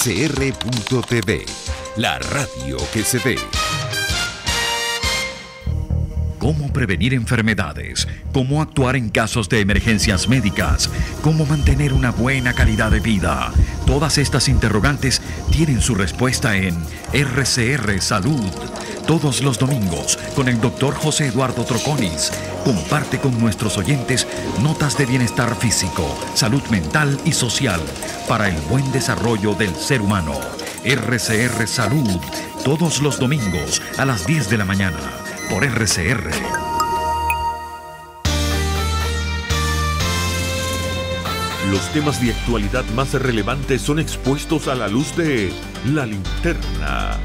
RCR.tv, la radio que se ve. Cómo prevenir enfermedades, cómo actuar en casos de emergencias médicas, cómo mantener una buena calidad de vida. Todas estas interrogantes tienen su respuesta en RCR Salud. Todos los domingos, con el Dr. José Eduardo Troconis, comparte con nuestros oyentes notas de bienestar físico, salud mental y social para el buen desarrollo del ser humano. RCR Salud, todos los domingos a las 10 de la mañana, por RCR. Los temas de actualidad más relevantes son expuestos a la luz de La Linterna.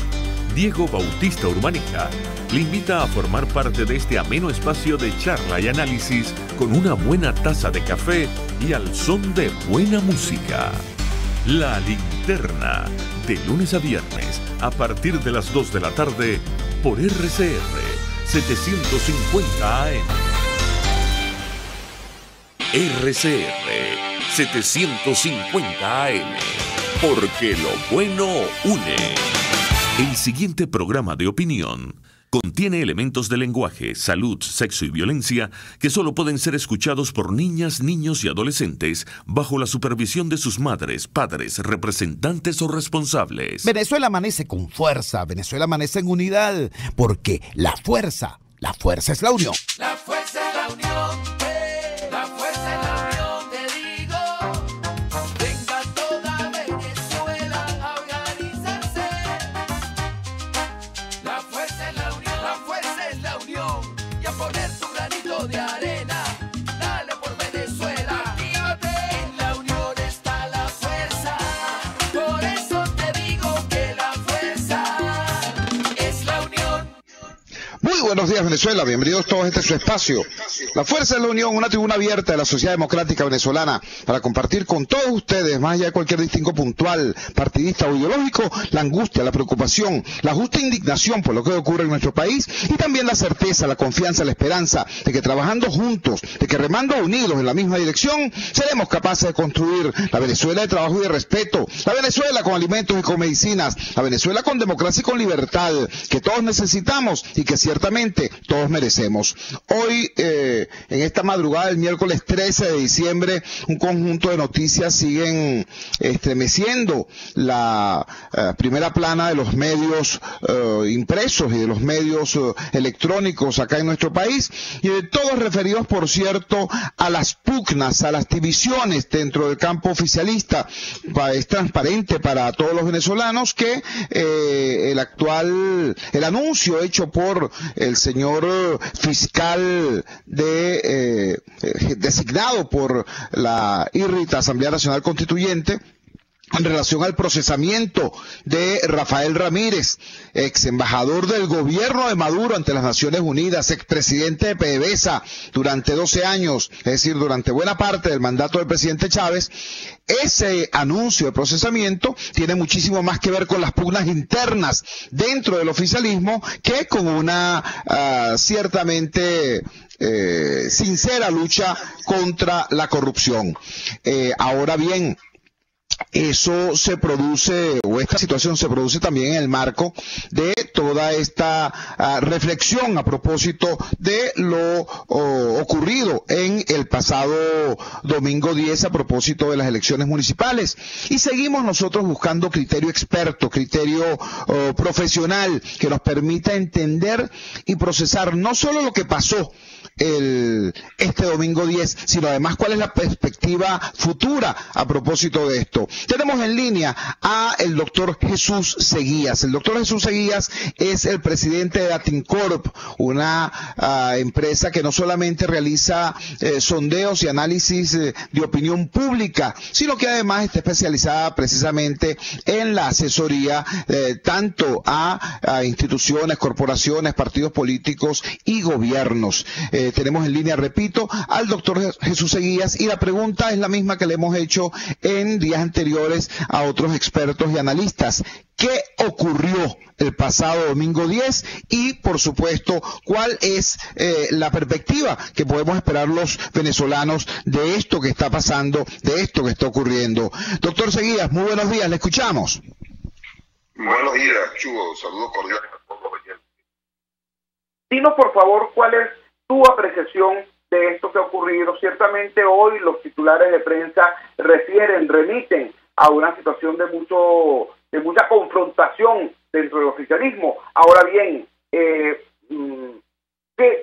Diego Bautista Urbaneja le invita a formar parte de este ameno espacio de charla y análisis con una buena taza de café y al son de buena música. La Linterna, de lunes a viernes, a partir de las 2 de la tarde, por RCR 750 AM. RCR 750 AM, porque lo bueno une. El siguiente programa de opinión contiene elementos de lenguaje, salud, sexo y violencia que solo pueden ser escuchados por niñas, niños y adolescentes bajo la supervisión de sus madres, padres, representantes o responsables. Venezuela amanece con fuerza, Venezuela amanece en unidad, porque la fuerza es la unión. La fuerza es la unión, la fuerza es la unión, te digo. Venga toda Venezuela a organizarse. La fuerza es la unión, la fuerza es la unión. Y a poner tu granito de arena, dale por Venezuela. Actívate, en la unión está la fuerza. Por eso te digo que la fuerza es la unión. Muy buenos días, Venezuela, bienvenidos todos a este su espacio. La Fuerza de la Unión, una tribuna abierta de la sociedad democrática venezolana para compartir con todos ustedes, más allá de cualquier distingo puntual, partidista o ideológico, la angustia, la preocupación, la justa indignación por lo que ocurre en nuestro país y también la certeza, la confianza, la esperanza de que trabajando juntos, de que remando unidos en la misma dirección, seremos capaces de construir la Venezuela de trabajo y de respeto, la Venezuela con alimentos y con medicinas, la Venezuela con democracia y con libertad, que todos necesitamos y que ciertamente todos merecemos. Hoy, en esta madrugada del miércoles 13 de diciembre, un conjunto de noticias siguen estremeciendo la primera plana de los medios impresos y de los medios electrónicos acá en nuestro país, y de todos referidos, por cierto, a las pugnas, a las divisiones dentro del campo oficialista. Es transparente para todos los venezolanos que el anuncio hecho por el señor fiscal designado por la IRRITA, Asamblea Nacional Constituyente, en relación al procesamiento de Rafael Ramírez, ex embajador del gobierno de Maduro ante las Naciones Unidas, expresidente de PDVSA durante 12 años, es decir, durante buena parte del mandato del presidente Chávez. Ese anuncio de procesamiento tiene muchísimo más que ver con las pugnas internas dentro del oficialismo que con una ciertamente sincera lucha contra la corrupción. Ahora bien, eso se produce, o esta situación se produce también en el marco de toda esta reflexión a propósito de lo ocurrido en el pasado domingo 10 a propósito de las elecciones municipales. Y seguimos nosotros buscando criterio experto, criterio profesional que nos permita entender y procesar no solo lo que pasó este domingo 10, sino además cuál es la perspectiva futura a propósito de esto. Tenemos en línea a el doctor Jesús Seguías. El doctor Jesús Seguías es el presidente de Atincorp, una empresa que no solamente realiza sondeos y análisis de opinión pública, sino que además está especializada precisamente en la asesoría tanto a instituciones, corporaciones, partidos políticos y gobiernos. Tenemos en línea, repito, al doctor Jesús Seguías, y la pregunta es la misma que le hemos hecho en días anteriores a otros expertos y analistas. qué ocurrió el pasado domingo 10 y, por supuesto, cuál es la perspectiva que podemos esperar los venezolanos de esto que está pasando, de esto que está ocurriendo. Doctor Seguías, muy buenos días, le escuchamos. Buenos días, Chugo, saludos cordiales a todos los oyentes. Dinos, por favor, cuál es tu apreciación de esto que ha ocurrido. Ciertamente hoy los titulares de prensa remiten a una situación de mucha confrontación dentro del oficialismo. Ahora bien,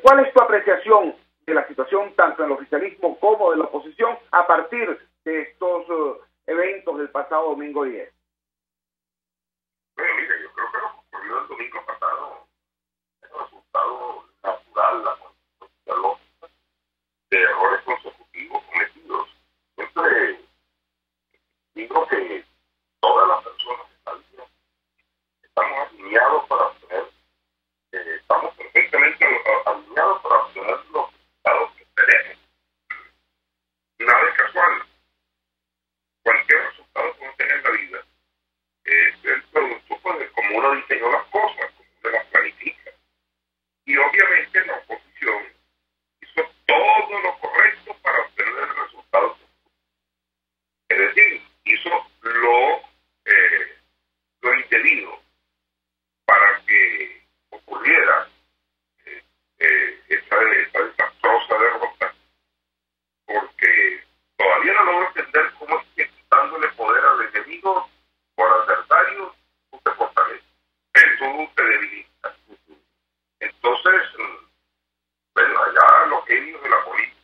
¿cuál es tu apreciación de la situación tanto en el oficialismo como de la oposición a partir de estos eventos del pasado domingo 10? Bueno, mire, yo creo que lo que ocurrió el domingo pasado es el resultado natural, la consecuencia lógica de errores consecutivos cometidos. Siempre digo que todas las personas que están bien estamos alineados para obtener, estamos perfectamente alineados para obtener los resultados que queremos. Nada es casual. Cualquier resultado que uno tenga en la vida es el producto de cómo uno diseñó las cosas, cómo uno las planifica. Y obviamente la oposición hizo todo lo correcto para obtener el resultado. Es decir, hizo lo indebido para que ocurriera esa desastrosa derrota, porque todavía no logro entender cómo es que quitándole poder al enemigo o al adversario, tú te fortaleces, tú te debilitas. Entonces, bueno, allá los genios de la política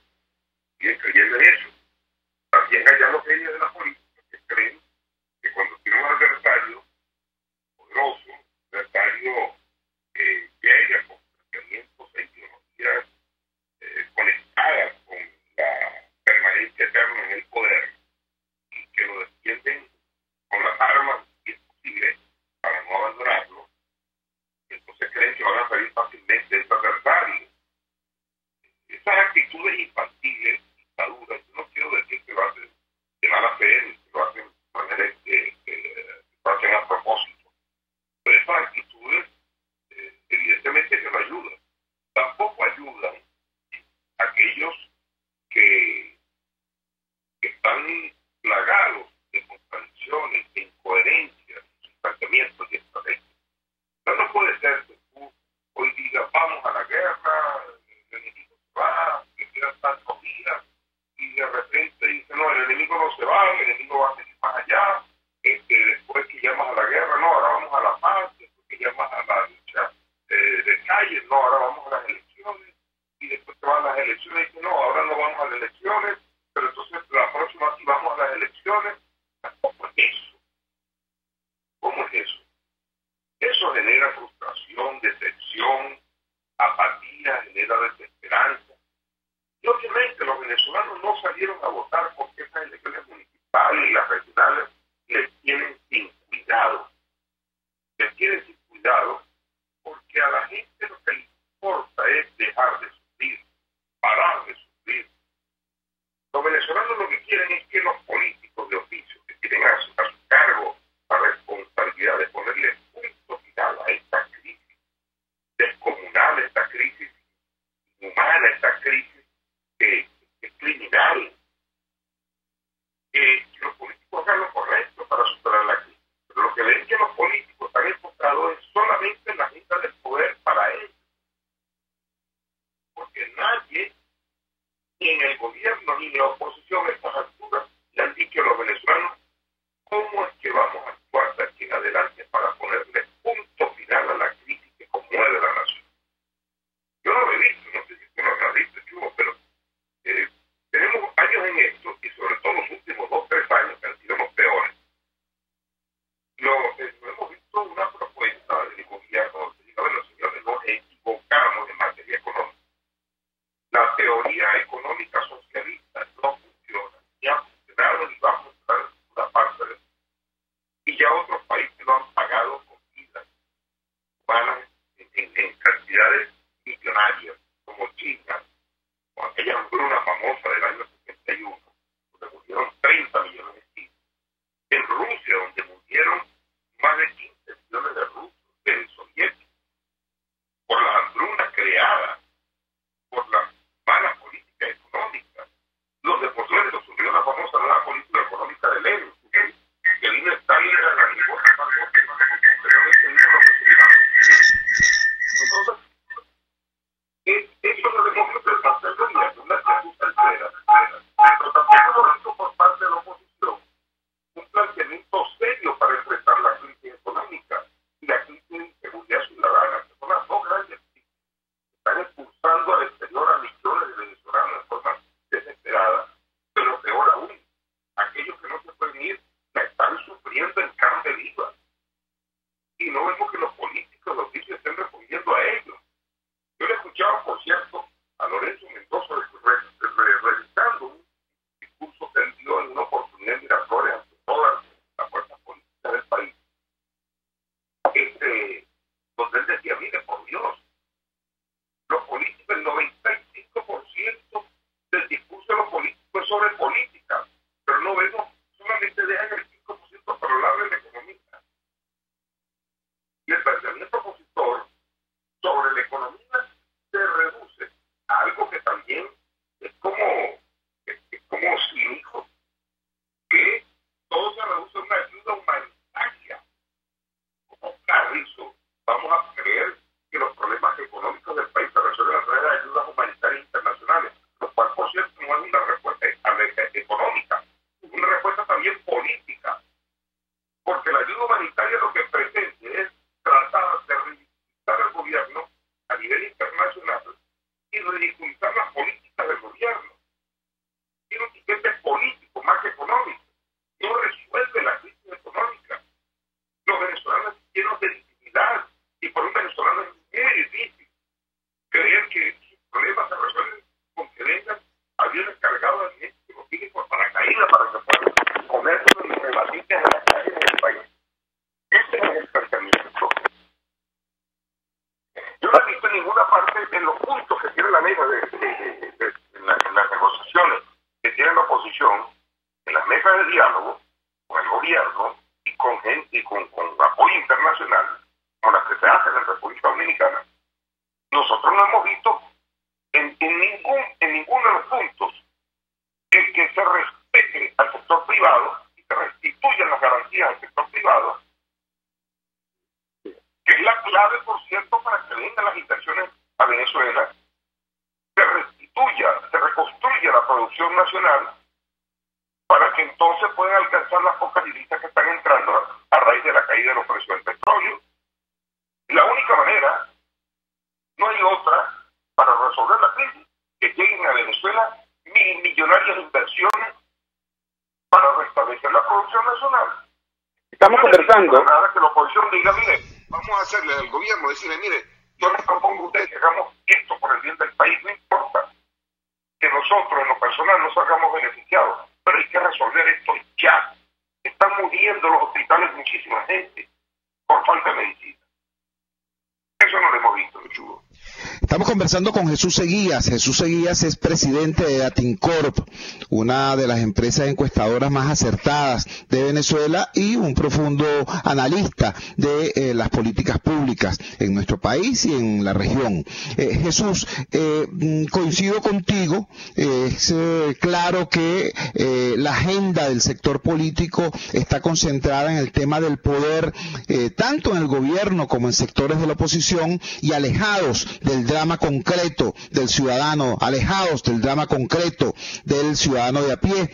siguen creyendo en eso. También allá los genios de la política que creen que cuando tiene un adversario poderoso, un adversario que llega con pensamientos e ideologías conectadas con la permanencia eterna en el poder y que lo defienden con las armas, si es posible, para no abandonarlo, entonces creen que van a salir fácilmente de ese adversario. Esas actitudes infantiles, dictaduras, yo no quiero decir que lo hacen de mala fe, ni que lo hacen de manera que lo hacen a propósito, pero esas actitudes evidentemente que no ayudan. Tampoco ayudan a aquellos que están plagados de contradicciones, de incoherencias, de planteamientos y estrategias. No puede ser que tú hoy digas vamos a la guerra, el enemigo se va, que quedan tantos días, y de repente dice no, el enemigo no se va, el enemigo va a seguir más allá, después que llamas a la guerra, no, ahora vamos a la paz, después que llamas a la lucha de calles, no, ahora vamos a las elecciones, y después te van a las elecciones y dice no, ahora no vamos a las elecciones, pero entonces la próxima sí vamos a las elecciones. ¿Cómo es eso? ¿Cómo es eso? Eso genera frustración, decepción, apatía, genera desesperanza. Y obviamente los venezolanos no salieron a votar porque esas elecciones municipales y las regionales les tienen sin cuidado. Les tienen sin cuidado porque a la gente lo que le importa es dejar de sufrir, parar de sufrir. Los venezolanos lo que quieren es que los políticos de oficio que tienen a su cargo la responsabilidad de ponerle punto final a esta crisis descomunal, esta crisis humana, esta crisis criminal, que los políticos hagan lo correcto para superar la crisis. Pero lo que ven que los políticos están enfocados es solamente en la agenda del poder para ellos. Porque nadie, ni en el gobierno ni en la oposición a estas alturas, le han dicho a los venezolanos cómo es que vamos a actuar de aquí en adelante para ponerle punto final a la crisis que conmueve la nación. Yo no lo he visto, no sé si tú lo has visto, Chugo, pero tenemos años en esto y sobre todo los últimos 2 o 3 años que han sido los peores. No hemos visto una propuesta del gobierno que diga, bueno, señores, nos equivocamos en materia económica. La teoría económica socialista no funciona, ni ha funcionado ni va a funcionar en una parte del mundo. Y ya otros países lo han pagado con vidas humanas en cantidades millonarias, como China, con aquella hambruna famosa del año 71, donde murieron 30 millones de chinos. En Rusia, donde murieron más de 15 ayuda humanitaria lo que pretende es tratar de ridiculizar al gobierno a nivel internacional y ridiculizar las políticas del gobierno. Tiene un tiquete político más que económico. No resuelve la crisis económica. Los venezolanos llenos de dignidad, y por un venezolano es muy difícil creer que sus problemas se resuelven con que vengan aviones cargados de gente que los tienen por paracaídas para que puedan comerse los rebatices de las calles del país. Ese es el planteamiento. Yo no he visto en ninguna parte en los puntos que tiene la mesa en las negociaciones que tiene la oposición, en las mesas de diálogo con el gobierno y con gente y con apoyo internacional, como las que se hacen en República Dominicana. Nosotros no hemos visto en ninguno de los puntos que se respete al sector privado y se restituyan las garantías al sector privado, que es la clave, por cierto, para que vengan las inversiones a Venezuela, se reconstruya la producción nacional para que entonces puedan alcanzar las pocas divisas que están entrando a raíz de la caída de los precios del petróleo. Y la única manera, no hay otra, para resolver la crisis, que lleguen a Venezuela millonarias inversiones para restablecer la producción nacional. Estamos conversando. Nada que la oposición diga, mire, vamos a hacerle al gobierno, decirle, mire, yo les propongo a ustedes que hagamos esto por el bien del país, no importa que nosotros en lo personal nos hagamos beneficiados, pero hay que resolver esto ya. Están muriendo los hospitales muchísima gente por falta de medicina. Eso no lo hemos visto, Chugo. Estamos conversando con Jesús Seguías. Jesús Seguías es presidente de Atincorp, una de las empresas encuestadoras más acertadas de Venezuela y un profundo analista de las políticas públicas en nuestro país y en la región. Jesús, coincido contigo, es claro que la agenda del sector político está concentrada en el tema del poder, tanto en el gobierno como en sectores de la oposición, y alejados del drama concreto del ciudadano, alejados del drama concreto del ciudadano de a pie.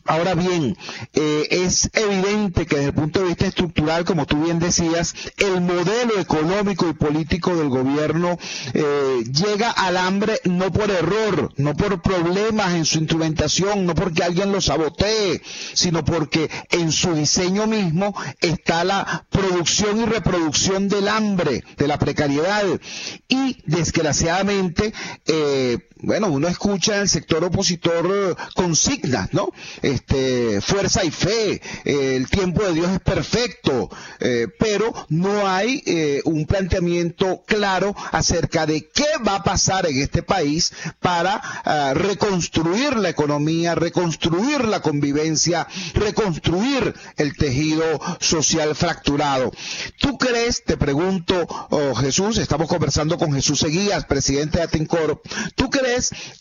Ahora bien, es evidente que desde el punto de vista estructural, como tú bien decías, el modelo económico y político del gobierno llega al hambre no por error, no por problemas en su instrumentación, no porque alguien lo sabotee, sino porque en su diseño mismo está la producción y reproducción del hambre, de la precariedad. Y desgraciadamente, uno escucha en el sector opositor consignas, ¿no? Fuerza y fe, el tiempo de Dios es perfecto, pero no hay un planteamiento claro acerca de qué va a pasar en este país para reconstruir la economía, reconstruir la convivencia, reconstruir el tejido social fracturado. ¿Tú crees, te pregunto, Jesús, estamos conversando con Jesús Seguías, presidente de Atincorp, ¿tú crees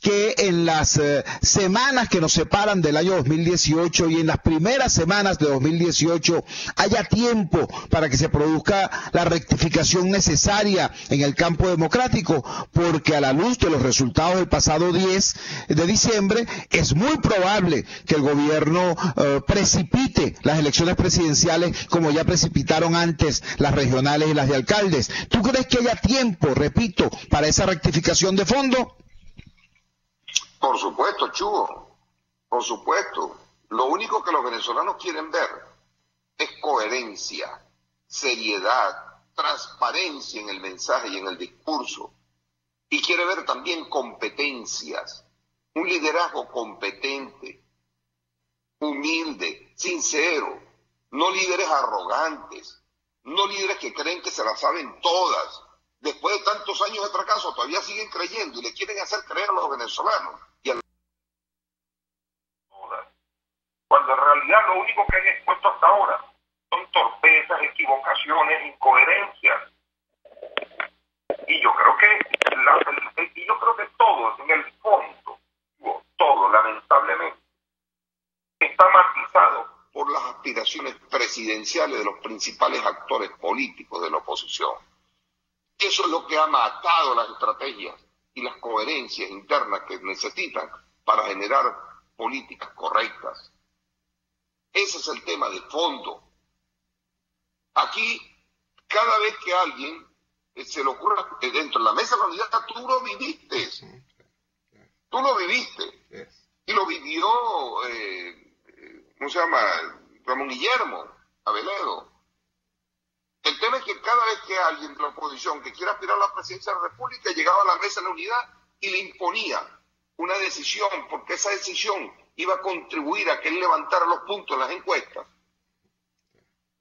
que en las semanas que nos separan del año 2018 y en las primeras semanas de 2018 haya tiempo para que se produzca la rectificación necesaria en el campo democrático? Porque a la luz de los resultados del pasado 10 de diciembre es muy probable que el gobierno precipite las elecciones presidenciales como ya precipitaron antes las regionales y las de alcaldes. ¿Tú crees que haya tiempo, repito, para esa rectificación de fondo? Por supuesto, Chugo, por supuesto. Lo único que los venezolanos quieren ver es coherencia, seriedad, transparencia en el mensaje y en el discurso. Y quiere ver también competencias, un liderazgo competente, humilde, sincero, no líderes arrogantes, no líderes que creen que se las saben todas. Después de tantos años de fracaso todavía siguen creyendo y le quieren hacer creer a los venezolanos. Cuando en realidad lo único que han expuesto hasta ahora son torpezas, equivocaciones, incoherencias. Y yo creo que todo, en el fondo, todo, lamentablemente, está matizado por las aspiraciones presidenciales de los principales actores políticos de la oposición. Eso es lo que ha matado las estrategias y las coherencias internas que necesitan para generar políticas correctas. Ese es el tema de fondo. Aquí, cada vez que a alguien se le ocurre dentro de la mesa de la unidad, tú lo viviste. Tú lo viviste. Y lo vivió, ¿cómo se llama? Ramón Guillermo Aveledo. El tema es que cada vez que alguien de la oposición que quiera aspirar a la presidencia de la República llegaba a la mesa de la unidad y le imponía una decisión, porque esa decisión iba a contribuir a que él levantara los puntos en las encuestas,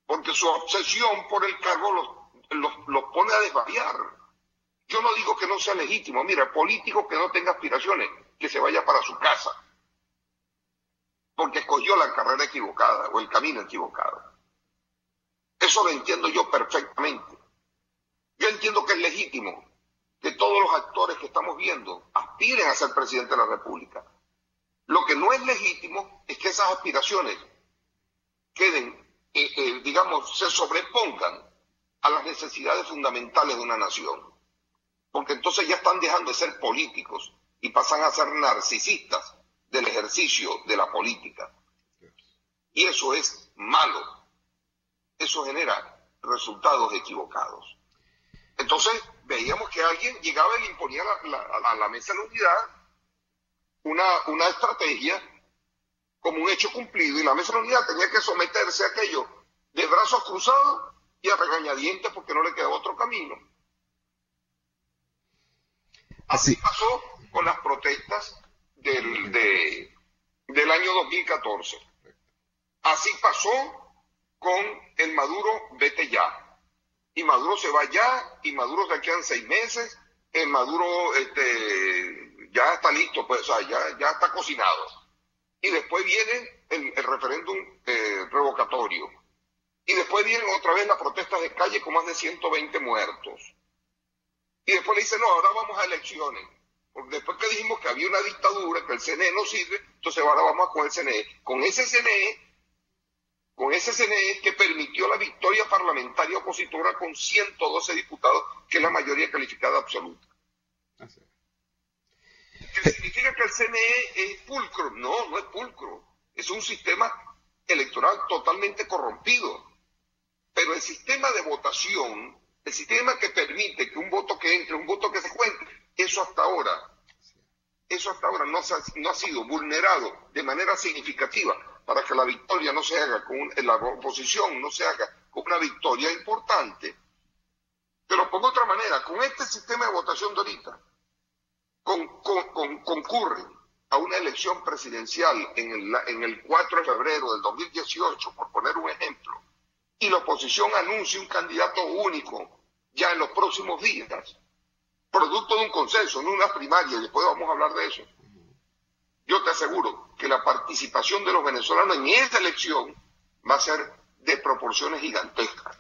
porque su obsesión por el cargo los pone a desvariar. Yo no digo que no sea legítimo. Mira, político que no tenga aspiraciones, que se vaya para su casa, porque escogió la carrera equivocada o el camino equivocado. Eso lo entiendo yo perfectamente. Yo entiendo que es legítimo que todos los actores que estamos viendo aspiren a ser presidente de la República. Lo que no es legítimo es que esas aspiraciones queden, digamos, se sobrepongan a las necesidades fundamentales de una nación. Porque entonces ya están dejando de ser políticos y pasan a ser narcisistas del ejercicio de la política. Y eso es malo. Eso genera resultados equivocados. Entonces veíamos que alguien llegaba y le imponía a la mesa de la unidad una estrategia como un hecho cumplido, y la mesa de la unidad tenía que someterse a aquello de brazos cruzados y a regañadientes porque no le quedaba otro camino. Así pasó con las protestas del año 2014. Así pasó con el Maduro vete ya. Y Maduro se va ya, y Maduro se quedan 6 meses, el Maduro ya está listo, pues, o sea, ya está cocinado. Y después viene el referéndum revocatorio. Y después vienen otra vez las protestas de calle con más de 120 muertos. Y después le dicen, no, ahora vamos a elecciones. Porque después que dijimos que había una dictadura, que el CNE no sirve, entonces ahora vamos con el CNE. Con ese CNE que permitió la victoria parlamentaria opositora con 112 diputados, que es la mayoría calificada absoluta. ¿Qué significa que el CNE es pulcro? No, no es pulcro. Es un sistema electoral totalmente corrompido. Pero el sistema de votación, el sistema que permite que un voto que entre, un voto que se cuente, eso hasta ahora no ha sido vulnerado de manera significativa para que la victoria no se haga la oposición no se haga con una victoria importante. Te lo pongo de otra manera, con este sistema de votación de ahorita, concurre a una elección presidencial en el 4 de febrero del 2018, por poner un ejemplo, y la oposición anuncia un candidato único ya en los próximos días, producto de un consenso, no una primaria, y después vamos a hablar de eso. Yo te aseguro que la participación de los venezolanos en esta elección va a ser de proporciones gigantescas,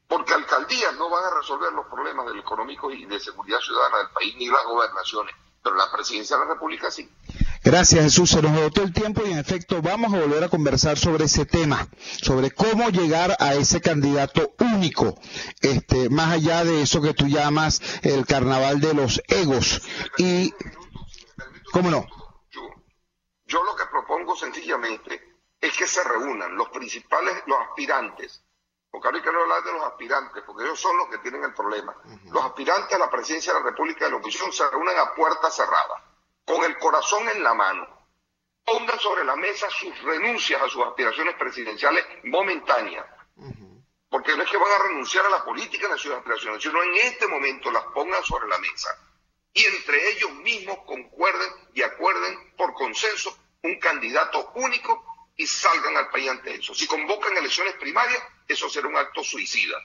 porque alcaldías no van a resolver los problemas del económico y de seguridad ciudadana del país, ni las gobernaciones, pero la presidencia de la República sí. Gracias, Jesús. Se nos agotó el tiempo y en efecto vamos a volver a conversar sobre ese tema, sobre cómo llegar a ese candidato único, más allá de eso que tú llamas el carnaval de los egos. Y, ¿cómo no? Yo lo que propongo sencillamente es que se reúnan los aspirantes, porque ahora hay que hablar de los aspirantes, porque ellos son los que tienen el problema. Los aspirantes a la presidencia de la República de la oposición se reúnen a puerta cerrada, con el corazón en la mano, pongan sobre la mesa sus renuncias a sus aspiraciones presidenciales momentáneas, porque no es que van a renunciar a la política de sus aspiraciones, sino en este momento las pongan sobre la mesa, y entre ellos mismos concuerden y acuerden por consenso un candidato único y salgan al país ante eso. Si convocan elecciones primarias, eso será un acto suicida.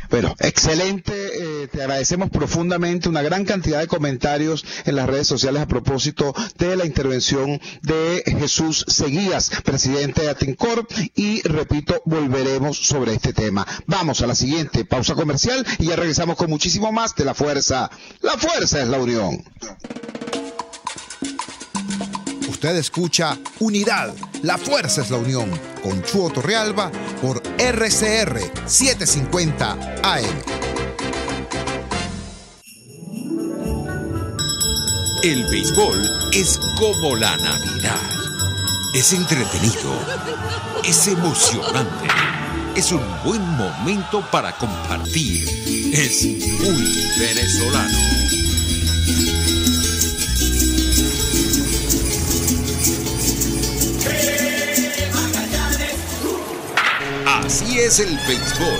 Bueno, excelente, te agradecemos profundamente, una gran cantidad de comentarios en las redes sociales a propósito de la intervención de Jesús Seguías, presidente de Atincorp, y repito, volveremos sobre este tema. Vamos a la siguiente pausa comercial y ya regresamos con muchísimo más de La Fuerza. La Fuerza es la unión. Usted escucha Unidad, la fuerza es la unión, con Chuo Torrealba por RCR 750 AM. El béisbol es como la Navidad. Es entretenido, es emocionante es un buen momento para compartir. Es muy venezolano. Así es el béisbol.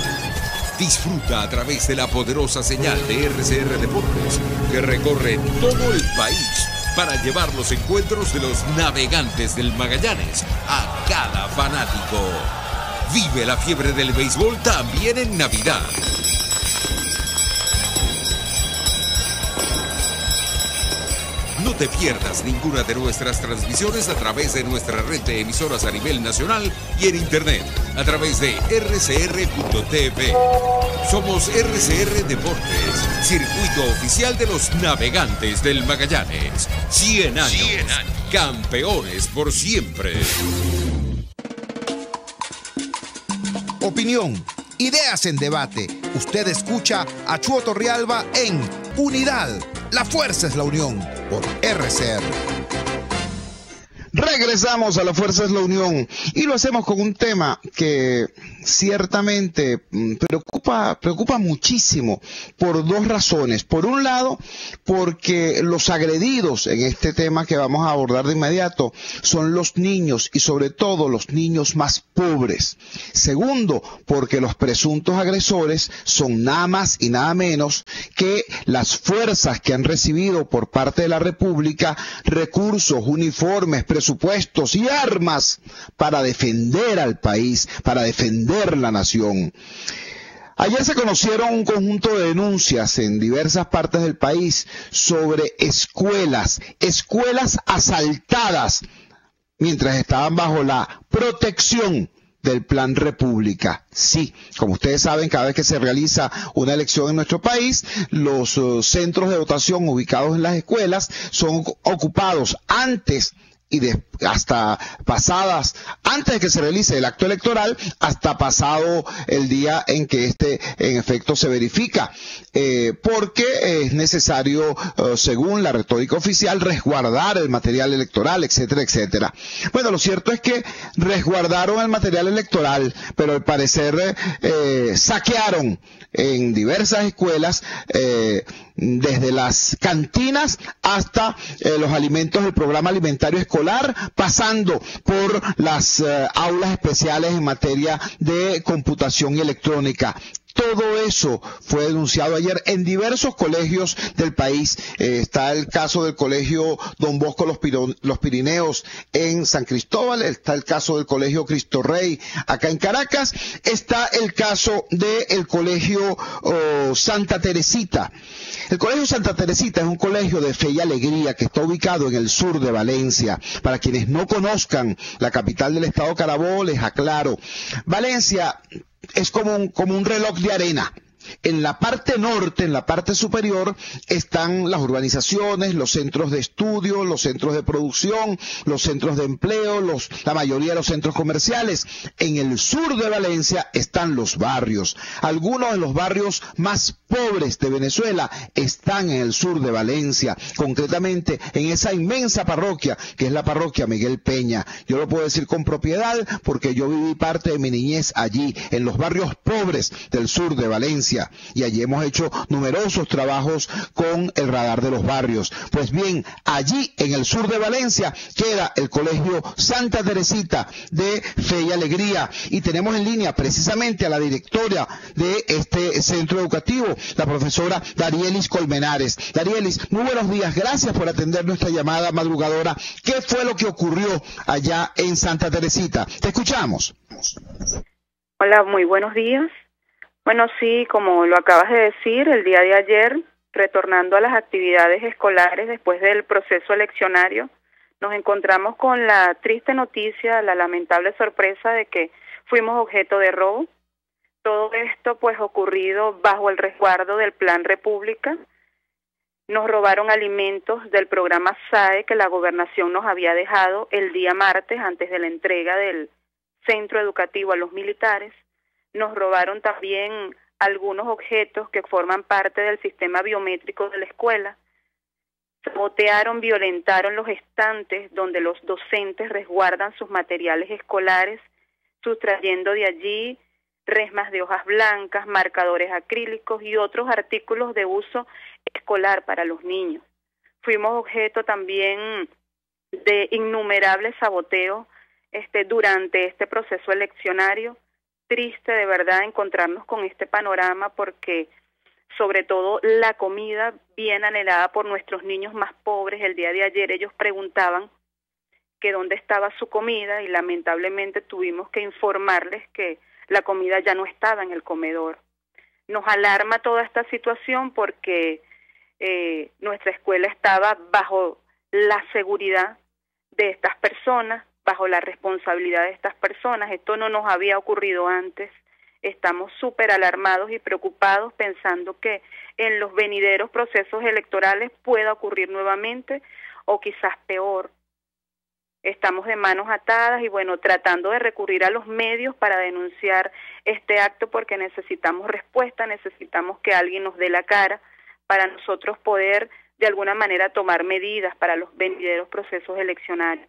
Disfruta a través de la poderosa señal de RCR Deportes que recorre todo el país para llevar los encuentros de los navegantes del Magallanes a cada fanático. Vive la fiebre del béisbol también en Navidad. No te pierdas ninguna de nuestras transmisiones a través de nuestra red de emisoras a nivel nacional y en internet a través de rcr.tv. Somos RCR Deportes, circuito oficial de los navegantes del Magallanes. 100 años, campeones por siempre. Opinión, ideas en debate. Usted escucha a Chuo Torrealba en Unidad. La fuerza es la unión por RCR. Regresamos a La Fuerza es la Unión y lo hacemos con un tema que ciertamente preocupa muchísimo por dos razones. Por un lado, porque los agredidos en este tema que vamos a abordar de inmediato son los niños y sobre todo los niños más pobres. Segundo, porque los presuntos agresores son nada más y nada menos que las fuerzas que han recibido por parte de la República recursos, uniformes, presupuestos y armas para defender al país, para defender la nación. Ayer se conocieron un conjunto de denuncias en diversas partes del país sobre escuelas asaltadas mientras estaban bajo la protección del Plan República. Sí, como ustedes saben, cada vez que se realiza una elección en nuestro país, los centros de votación ubicados en las escuelas son ocupados antes antes de que se realice el acto electoral, hasta pasado el día en que en efecto se verifica, porque es necesario, según la retórica oficial, resguardar el material electoral, etcétera, etcétera. Bueno, lo cierto es que resguardaron el material electoral, pero al parecer saquearon en diversas escuelas, desde las cantinas hasta los alimentos del programa alimentario escolar, pasando por las aulas especiales en materia de computación y electrónica. Todo eso fue denunciado ayer en diversos colegios del país. Está el caso del colegio Don Bosco Los Pirineos en San Cristóbal, está el caso del colegio Cristo Rey acá en Caracas, está el caso del colegio Santa Teresita. El colegio Santa Teresita es un colegio de fe y alegría que está ubicado en el sur de Valencia. Para quienes no conozcan la capital del estado Carabobo, les aclaro. Valencia es como un reloj de arena. En la parte norte, en la parte superior, están las urbanizaciones, los centros de estudio, los centros de producción, los centros de empleo, la mayoría de los centros comerciales. En el sur de Valencia están los barrios. Algunos de los barrios más pobres de Venezuela están en el sur de Valencia, concretamente en esa inmensa parroquia que es la parroquia Miguel Peña. Yo lo puedo decir con propiedad porque yo viví parte de mi niñez allí, en los barrios pobres del sur de Valencia. Y allí hemos hecho numerosos trabajos con el radar de los barrios. Pues bien, allí en el sur de Valencia queda el colegio Santa Teresita de Fe y Alegría. Y tenemos en línea precisamente a la directora de este centro educativo, la profesora Darielis Colmenares. Darielis, muy buenos días. Gracias por atender nuestra llamada madrugadora. ¿Qué fue lo que ocurrió allá en Santa Teresita? Te escuchamos. Hola, muy buenos días. Bueno, sí, como lo acabas de decir, el día de ayer, retornando a las actividades escolares después del proceso eleccionario, nos encontramos con la triste noticia, la lamentable sorpresa de que fuimos objeto de robo. Todo esto pues ocurrido bajo el resguardo del Plan República. Nos robaron alimentos del programa SAE que la gobernación nos había dejado el día martes antes de la entrega del centro educativo a los militares. Nos robaron también algunos objetos que forman parte del sistema biométrico de la escuela. Sabotearon, violentaron los estantes donde los docentes resguardan sus materiales escolares, sustrayendo de allí resmas de hojas blancas, marcadores acrílicos y otros artículos de uso escolar para los niños. Fuimos objeto también de innumerables saboteos durante este proceso eleccionario. Triste de verdad encontrarnos con este panorama, porque sobre todo la comida bien anhelada por nuestros niños más pobres. El día de ayer ellos preguntaban que dónde estaba su comida y lamentablemente tuvimos que informarles que la comida ya no estaba en el comedor. Nos alarma toda esta situación porque nuestra escuela estaba bajo la seguridad de estas personas, bajo la responsabilidad de estas personas. Esto no nos había ocurrido antes. Estamos súper alarmados y preocupados pensando que en los venideros procesos electorales pueda ocurrir nuevamente o quizás peor. Estamos de manos atadas y bueno, tratando de recurrir a los medios para denunciar este acto, porque necesitamos respuesta, necesitamos que alguien nos dé la cara para nosotros poder de alguna manera tomar medidas para los venideros procesos eleccionarios.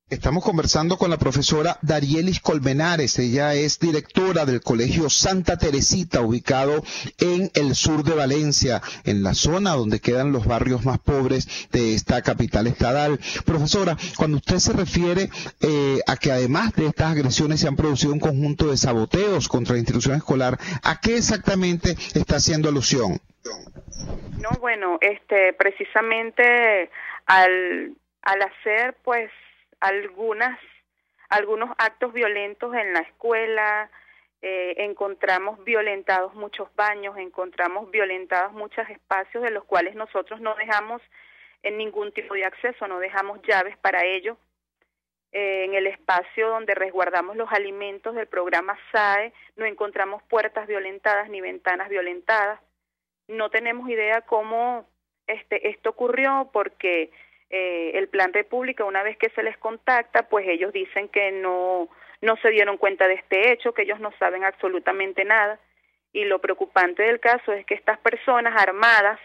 Estamos conversando con la profesora Darielis Colmenares. Ella es directora del Colegio Santa Teresita, ubicado en el sur de Valencia, en la zona donde quedan los barrios más pobres de esta capital estadal. Profesora, cuando usted se refiere a que además de estas agresiones se han producido un conjunto de saboteos contra la institución escolar, ¿a qué exactamente está haciendo alusión? No, bueno, precisamente al hacer pues algunos actos violentos en la escuela, encontramos violentados muchos baños, encontramos violentados muchos espacios de los cuales nosotros no dejamos ningún tipo de acceso, no dejamos llaves para ello. En el espacio donde resguardamos los alimentos del programa SAE no encontramos puertas violentadas ni ventanas violentadas. No tenemos idea cómo esto ocurrió, porque el Plan República, una vez que se les contacta, pues ellos dicen que no se dieron cuenta de este hecho, que ellos no saben absolutamente nada. Y lo preocupante del caso es que estas personas armadas,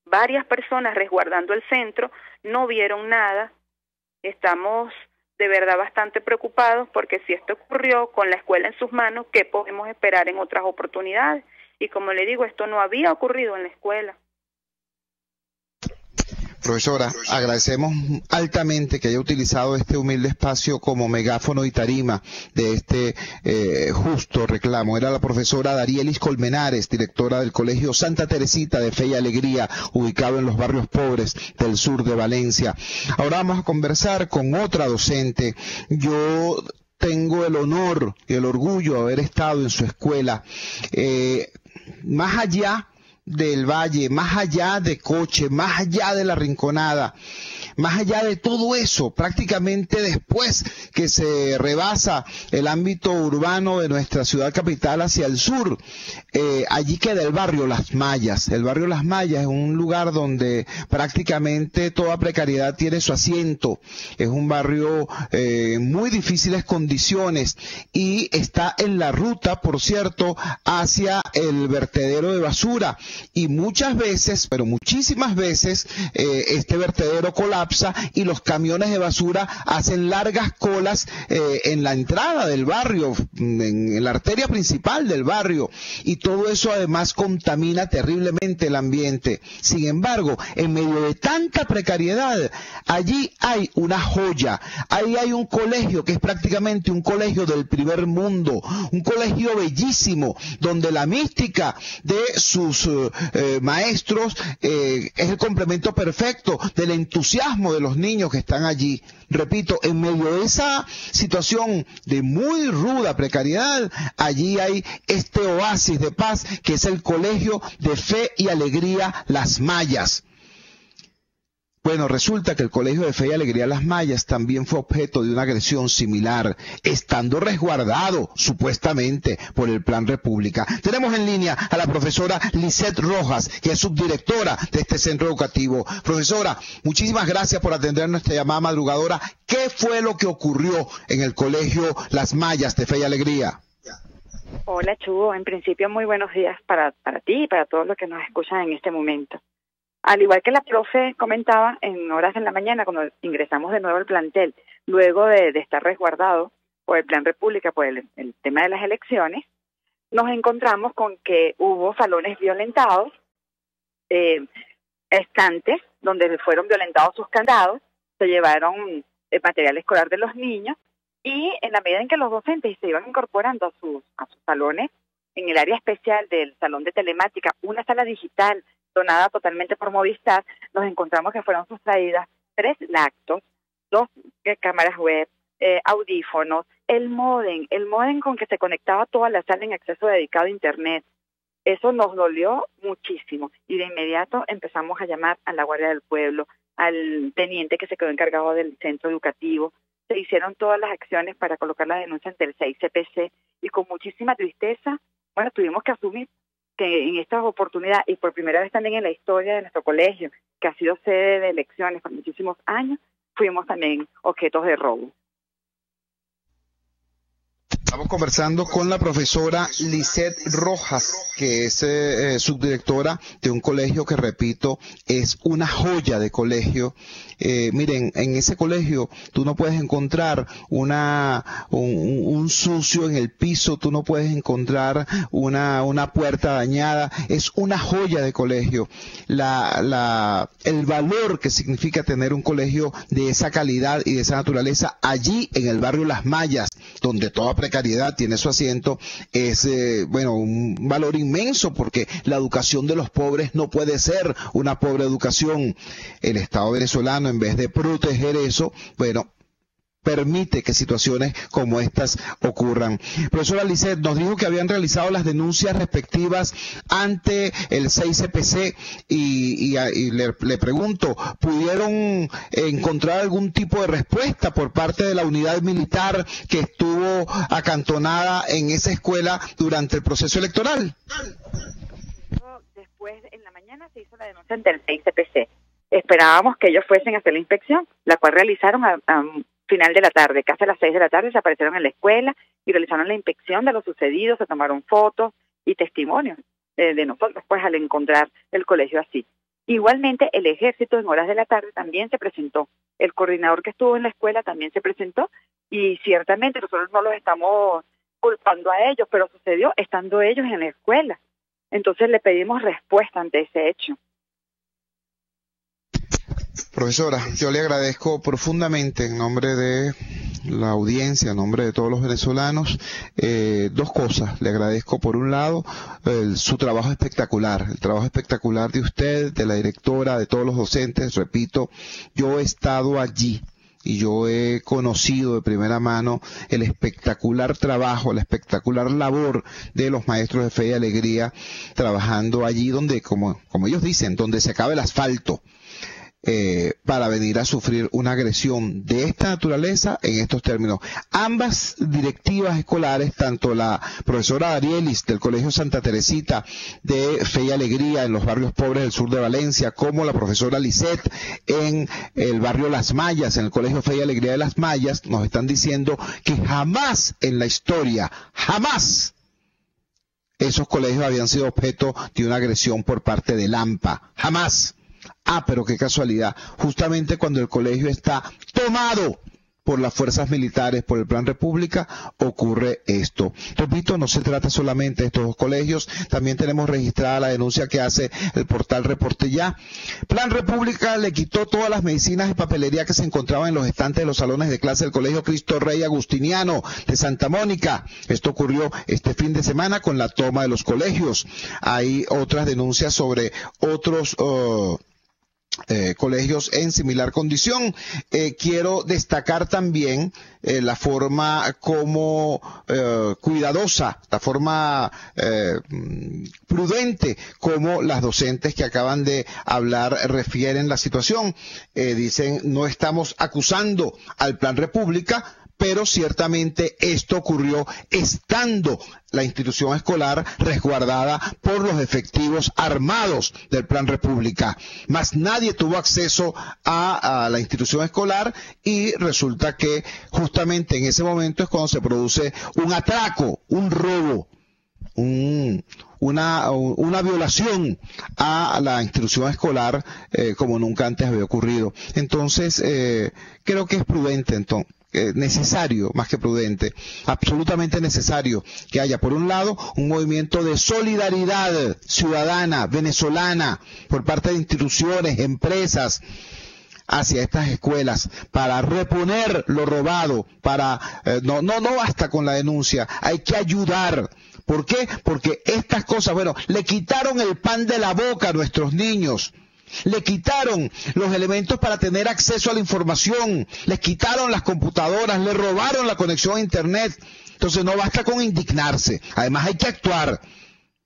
varias personas resguardando el centro, no vieron nada. Estamos de verdad bastante preocupados, porque si esto ocurrió con la escuela en sus manos, ¿qué podemos esperar en otras oportunidades? Y como le digo, esto no había ocurrido en la escuela. Profesora, agradecemos altamente que haya utilizado este humilde espacio como megáfono y tarima de este justo reclamo. Era la profesora Darielis Colmenares, directora del Colegio Santa Teresita de Fe y Alegría, ubicado en los barrios pobres del sur de Valencia. Ahora vamos a conversar con otra docente. Yo tengo el honor y el orgullo de haber estado en su escuela. Más allá del Valle, más allá de Coche, más allá de La Rinconada, más allá de todo eso, prácticamente después que se rebasa el ámbito urbano de nuestra ciudad capital hacia el sur, allí queda el barrio Las Mallas. El barrio Las Mallas es un lugar donde prácticamente toda precariedad tiene su asiento. Es un barrio en muy difíciles condiciones y está en la ruta, por cierto, hacia el vertedero de basura. Y muchas veces, pero muchísimas veces, este vertedero colapsa y los camiones de basura hacen largas colas en la entrada del barrio, en la arteria principal del barrio, y todo eso además contamina terriblemente el ambiente. Sin embargo, en medio de tanta precariedad, allí hay una joya, ahí hay un colegio que es prácticamente un colegio del primer mundo, un colegio bellísimo, donde la mística de sus maestros es el complemento perfecto del entusiasmo de los niños que están allí. Repito, en medio de esa situación de muy ruda precariedad, allí hay este oasis de paz que es el Colegio de Fe y Alegría Las Mallas. Bueno, resulta que el Colegio de Fe y Alegría Las Mallas también fue objeto de una agresión similar, estando resguardado, supuestamente, por el Plan República. Tenemos en línea a la profesora Lisette Rojas, que es subdirectora de este centro educativo. Profesora, muchísimas gracias por atender nuestra llamada madrugadora. ¿Qué fue lo que ocurrió en el Colegio Las Mallas de Fe y Alegría? Hola, Chugo. En principio, muy buenos días para ti y para todos los que nos escuchan en este momento. Al igual que la profe comentaba, en horas de la mañana, cuando ingresamos de nuevo al plantel, luego de estar resguardado por el Plan República, por el tema de las elecciones, nos encontramos con que hubo salones violentados, estantes donde fueron violentados sus candados, se llevaron el material escolar de los niños, y en la medida en que los docentes se iban incorporando a sus salones, en el área especial del salón de telemática, una sala digital donada totalmente por Movistar, nos encontramos que fueron sustraídas 3 lactos, 2 cámaras web, audífonos, el módem con que se conectaba toda la sala en acceso dedicado a internet. Eso nos dolió muchísimo y de inmediato empezamos a llamar a la Guardia del Pueblo, al teniente que se quedó encargado del centro educativo. Se hicieron todas las acciones para colocar la denuncia ante el 6CPC y con muchísima tristeza, bueno, tuvimos que asumir que en esta oportunidad y por primera vez también en la historia de nuestro colegio, que ha sido sede de elecciones por muchísimos años, fuimos también objetos de robo. Estamos conversando con la profesora Lisette Rojas, que es subdirectora de un colegio que, repito, es una joya de colegio. Miren, en ese colegio tú no puedes encontrar un sucio en el piso, tú no puedes encontrar una puerta dañada. Es una joya de colegio. El valor que significa tener un colegio de esa calidad y de esa naturaleza allí en el barrio Las Mallas, donde toda precariedad tiene su asiento, es un valor inmenso, porque la educación de los pobres no puede ser una pobre educación. El Estado venezolano, en vez de proteger eso, permite que situaciones como estas ocurran. Profesora Lisette, nos dijo que habían realizado las denuncias respectivas ante el 6CPC y le pregunto, ¿pudieron encontrar algún tipo de respuesta por parte de la unidad militar que estuvo acantonada en esa escuela durante el proceso electoral? Después, en la mañana, se hizo la denuncia ante el 6CPC. Esperábamos que ellos fuesen a hacer la inspección, la cual realizaron a final de la tarde, casi a las 6 de la tarde, se aparecieron en la escuela y realizaron la inspección de lo sucedido, se tomaron fotos y testimonios de nosotros, pues, al encontrar el colegio así. Igualmente, el ejército en horas de la tarde también se presentó, el coordinador que estuvo en la escuela también se presentó, y ciertamente nosotros no los estamos culpando a ellos, pero sucedió estando ellos en la escuela. Entonces le pedimos respuesta ante ese hecho. Profesora, yo le agradezco profundamente en nombre de la audiencia, en nombre de todos los venezolanos, 2 cosas. Le agradezco, por un lado, su trabajo espectacular, el trabajo espectacular de usted, de la directora, de todos los docentes. Repito, yo he estado allí y yo he conocido de primera mano el espectacular trabajo, la espectacular labor de los maestros de Fe y Alegría, trabajando allí donde, como ellos dicen, donde se acaba el asfalto, para venir a sufrir una agresión de esta naturaleza en estos términos. Ambas directivas escolares, tanto la profesora Arielis del Colegio Santa Teresita de Fe y Alegría en los barrios pobres del sur de Valencia, como la profesora Lisette en el barrio Las Mallas, en el Colegio Fe y Alegría de Las Mallas, nos están diciendo que jamás en la historia, jamás, esos colegios habían sido objeto de una agresión por parte del AMPA. Jamás. Pero qué casualidad, justamente cuando el colegio está tomado por las fuerzas militares, por el Plan República, ocurre esto. Repito, no se trata solamente de estos 2 colegios, también tenemos registrada la denuncia que hace el portal Reporte Ya. Plan República le quitó todas las medicinas y papelería que se encontraban en los estantes de los salones de clase del Colegio Cristo Rey Agustiniano de Santa Mónica. Esto ocurrió este fin de semana con la toma de los colegios. Hay otras denuncias sobre otros colegios en similar condición. Quiero destacar también la forma como cuidadosa, la forma prudente como las docentes que acaban de hablar refieren la situación. Dicen, no estamos acusando al Plan República, pero ciertamente esto ocurrió estando la institución escolar resguardada por los efectivos armados del Plan República. Más nadie tuvo acceso a la institución escolar y resulta que justamente en ese momento es cuando se produce un atraco, un robo, una violación a la institución escolar como nunca antes había ocurrido. Entonces, creo que es prudente necesario, más que prudente, absolutamente necesario que haya, por un lado, un movimiento de solidaridad ciudadana, venezolana, por parte de instituciones, empresas, hacia estas escuelas, para reponer lo robado, no basta con la denuncia, hay que ayudar. ¿Por qué? Porque estas cosas, le quitaron el pan de la boca a nuestros niños. Le quitaron los elementos para tener acceso a la información, les quitaron las computadoras, le robaron la conexión a internet. Entonces no basta con indignarse, además hay que actuar.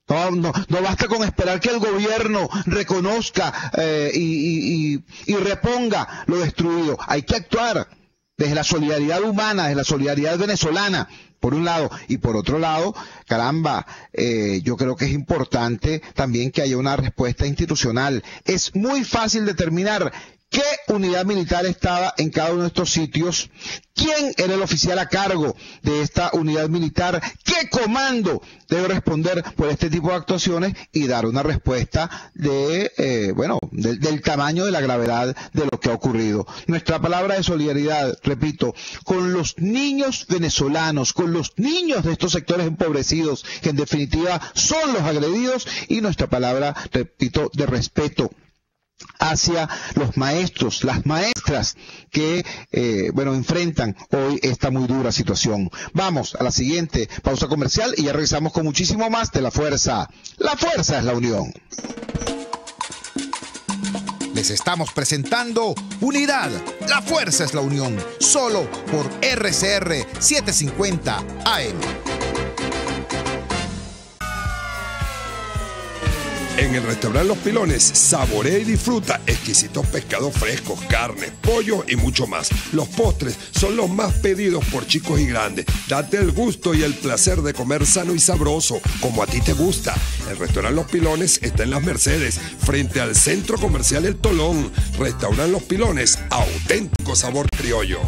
No basta con esperar que el gobierno reconozca y reponga lo destruido. Hay que actuar desde la solidaridad humana, desde la solidaridad venezolana, por un lado, y por otro lado, yo creo que es importante también que haya una respuesta institucional. Es muy fácil determinar qué unidad militar estaba en cada uno de estos sitios, quién era el oficial a cargo de esta unidad militar, qué comando debe responder por este tipo de actuaciones y dar una respuesta del tamaño de la gravedad de lo que ha ocurrido. Nuestra palabra de solidaridad, repito, con los niños venezolanos, con los niños de estos sectores empobrecidos, que en definitiva son los agredidos, y nuestra palabra, repito, de respeto hacia los maestros, las maestras que enfrentan hoy esta muy dura situación. Vamos a la siguiente pausa comercial y ya regresamos con muchísimo más de La Fuerza. La Fuerza es la unión. Les estamos presentando Unidad. La Fuerza es la unión. Solo por RCR 750 AM. En el restaurante Los Pilones, saborea y disfruta exquisitos pescados frescos, carnes, pollo y mucho más. Los postres son los más pedidos por chicos y grandes. Date el gusto y el placer de comer sano y sabroso, como a ti te gusta. El restaurante Los Pilones está en Las Mercedes, frente al Centro Comercial El Tolón. Restaurante Los Pilones, auténtico sabor criollo.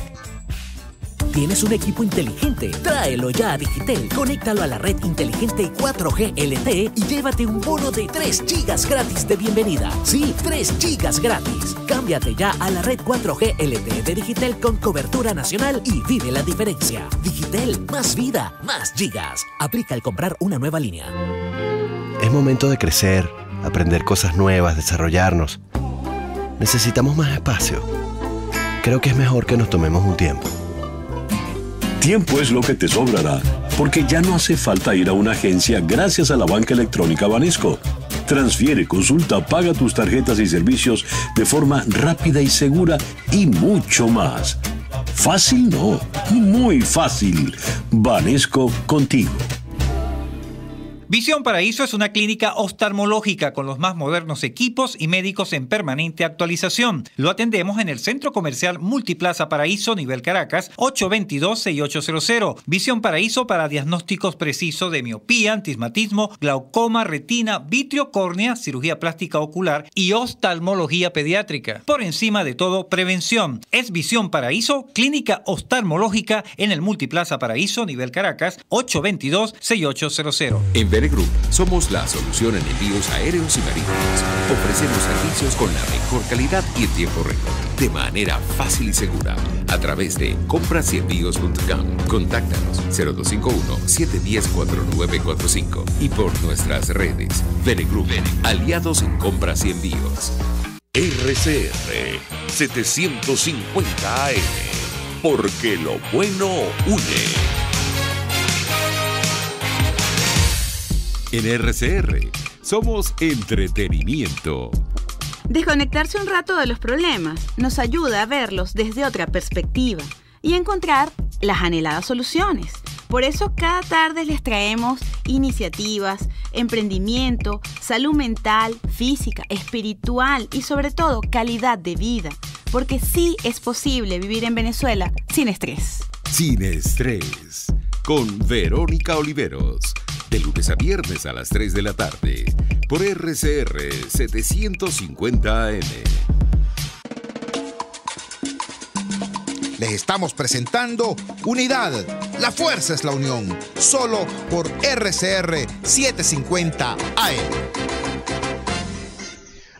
¿Tienes un equipo inteligente? Tráelo ya a Digitel. Conéctalo a la red inteligente 4G LTE y llévate un bono de 3 gigas gratis de bienvenida. Sí, 3 gigas gratis. Cámbiate ya a la red 4G LTE de Digitel con cobertura nacional y vive la diferencia. Digitel, más vida, más gigas. Aplica al comprar una nueva línea. Es momento de crecer, aprender cosas nuevas, desarrollarnos. Necesitamos más espacio. Creo que es mejor que nos tomemos un tiempo. Tiempo es lo que te sobrará, porque ya no hace falta ir a una agencia gracias a la banca electrónica Banesco. Transfiere, consulta, paga tus tarjetas y servicios de forma rápida y segura y mucho más. Fácil no, muy fácil. Banesco contigo. Visión Paraíso es una clínica oftalmológica con los más modernos equipos y médicos en permanente actualización. Lo atendemos en el Centro Comercial Multiplaza Paraíso, nivel Caracas, 822-6800. Visión Paraíso para diagnósticos precisos de miopía, astigmatismo, glaucoma, retina, vitrio, córnea, cirugía plástica ocular y oftalmología pediátrica. Por encima de todo, prevención. Es Visión Paraíso, clínica oftalmológica en el Multiplaza Paraíso, nivel Caracas, 822-6800. En Veregroup somos la solución en envíos aéreos y marítimos. Ofrecemos servicios con la mejor calidad y en tiempo récord, de manera fácil y segura, a través de comprasyenvíos.com. Contáctanos 0251-710-4945 y por nuestras redes. Veregroup, aliados en compras y envíos. RCR 750 AM, porque lo bueno une. En RCR somos entretenimiento. Desconectarse un rato de los problemas nos ayuda a verlos desde otra perspectiva y encontrar las anheladas soluciones. Por eso cada tarde les traemos iniciativas, emprendimiento, salud mental, física, espiritual y sobre todo calidad de vida. Porque sí es posible vivir en Venezuela sin estrés. Sin estrés. Con Verónica Oliveros. De lunes a viernes a las 3 de la tarde. Por RCR 750 AM. Les estamos presentando Unidad. La Fuerza es la unión. Solo por RCR 750 AM.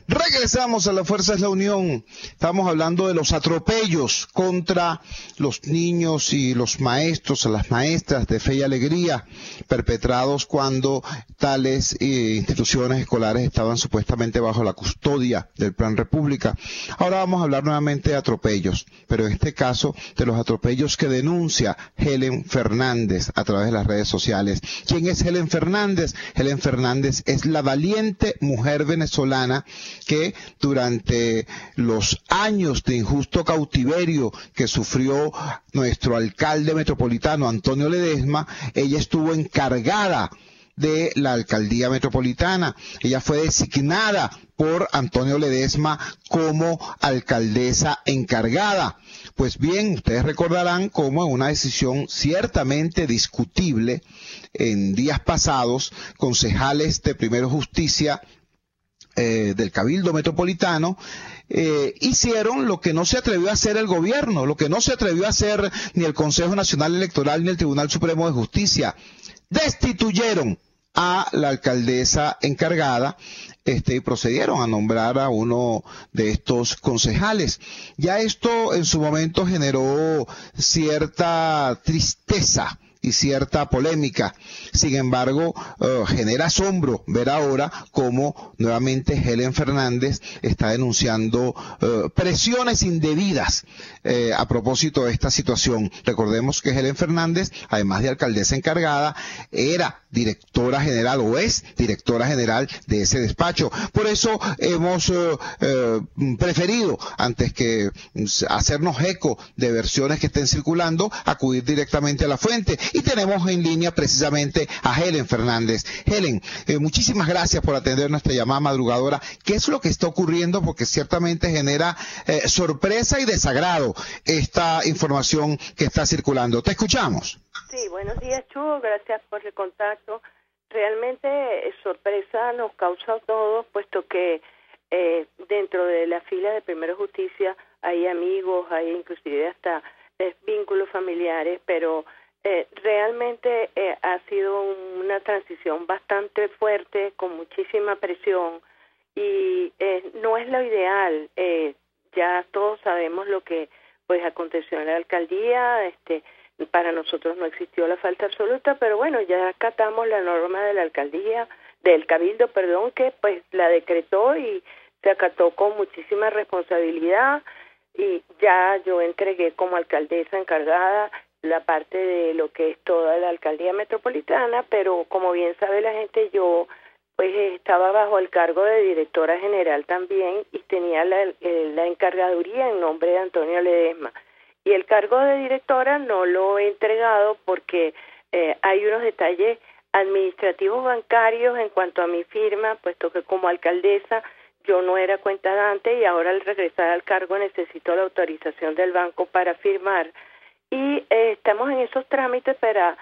Regresamos a La Fuerza es la Unión. Estamos hablando de los atropellos contra los niños y los maestros, a las maestras de Fe y Alegría, perpetrados cuando tales instituciones escolares estaban supuestamente bajo la custodia del Plan República. Ahora vamos a hablar nuevamente de atropellos, pero en este caso de los atropellos que denuncia Helen Fernández a través de las redes sociales. ¿Quién es Helen Fernández? Helen Fernández es la valiente mujer venezolana que durante los años de injusto cautiverio que sufrió nuestro alcalde metropolitano Antonio Ledesma, ella estuvo encargada de la alcaldía metropolitana. Ella fue designada por Antonio Ledesma como alcaldesa encargada. Pues bien, ustedes recordarán cómo en una decisión ciertamente discutible en días pasados, concejales de Primero Justicia del Cabildo Metropolitano hicieron lo que no se atrevió a hacer el gobierno, lo que no se atrevió a hacer ni el Consejo Nacional Electoral ni el Tribunal Supremo de Justicia. Destituyeron a la alcaldesa encargada y procedieron a nombrar a uno de estos concejales. Ya esto en su momento generó cierta tristeza y cierta polémica. Sin embargo, genera asombro ver ahora cómo nuevamente Helen Fernández está denunciando presiones indebidas a propósito de esta situación. Recordemos que Helen Fernández, además de alcaldesa encargada, era directora general o es directora general de ese despacho. Por eso hemos preferido, antes que hacernos eco de versiones que estén circulando, acudir directamente a la fuente. Y tenemos en línea precisamente a Helen Fernández. Helen, muchísimas gracias por atender nuestra llamada madrugadora. ¿Qué es lo que está ocurriendo? Porque ciertamente genera sorpresa y desagrado esta información que está circulando. Te escuchamos. Sí, buenos días, Chugo. Gracias por el contacto. Realmente sorpresa nos causa a todos, puesto que dentro de la fila de Primero Justicia hay amigos, hay inclusive hasta vínculos familiares, pero realmente ha sido una transición bastante fuerte, con muchísima presión, y no es lo ideal. Ya todos sabemos lo que pues aconteció en la alcaldía. Para nosotros no existió la falta absoluta, pero bueno, ya acatamos la norma de la alcaldía, del cabildo, perdón, que pues la decretó y se acató con muchísima responsabilidad, y ya yo entregué como alcaldesa encargada la parte de lo que es toda la alcaldía metropolitana, pero como bien sabe la gente, yo pues estaba bajo el cargo de directora general también y tenía la encargaduría en nombre de Antonio Ledesma. Y el cargo de directora no lo he entregado porque hay unos detalles administrativos bancarios en cuanto a mi firma, puesto que como alcaldesa yo no era cuentadante y ahora al regresar al cargo necesito la autorización del banco para firmar. Y estamos en esos trámites para